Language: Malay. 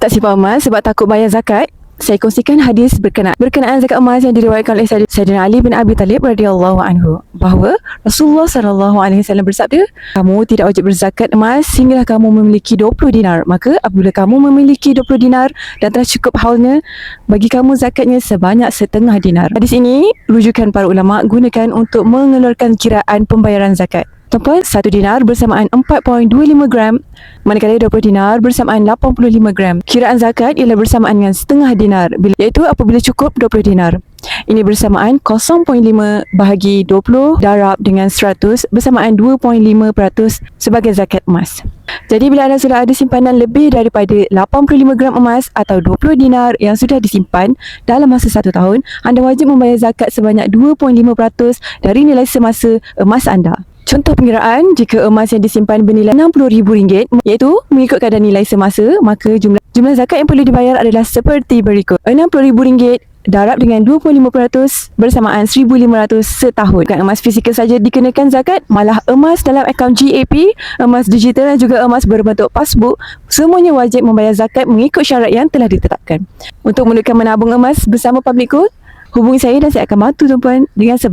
tak simpan emas sebab takut bayar zakat, saya kongsikan hadis berkenaan zakat emas yang diriwayatkan oleh Sayyidina Ali bin Abi Talib radhiyallahu anhu, bahawa Rasulullah sallallahu alaihi wasallam bersabda, kamu tidak wajib berzakat emas sehinggalah kamu memiliki 20 dinar. Maka apabila kamu memiliki 20 dinar dan telah cukup haulnya, bagi kamu zakatnya sebanyak setengah dinar. Hadis ini rujukan para ulama gunakan untuk mengeluarkan kiraan pembayaran zakat. Tuan-puan, 1 dinar bersamaan 4.25 gram, manakala 20 dinar bersamaan 85 gram. Kiraan zakat ialah bersamaan dengan setengah dinar, iaitu apabila cukup 20 dinar. Ini bersamaan 0.5 bahagi 20 darab dengan 100 bersamaan 2.5% sebagai zakat emas. Jadi bila anda sudah ada simpanan lebih daripada 85 gram emas atau 20 dinar yang sudah disimpan dalam masa 1 tahun, anda wajib membayar zakat sebanyak 2.5% dari nilai semasa emas anda. Contoh pengiraan, jika emas yang disimpan bernilai RM60,000, iaitu mengikut kadar nilai semasa, maka jumlah zakat yang perlu dibayar adalah seperti berikut. RM60,000 darab dengan 25% bersamaan RM1,500 setahun. Bukan emas fizikal saja dikenakan zakat, malah emas dalam akaun GAP, emas digital dan juga emas berbentuk passbook, semuanya wajib membayar zakat mengikut syarat yang telah ditetapkan. Untuk menukar menabung emas bersama Public Gold, hubungi saya dan saya akan bantu tuan-puan dengan sebaik.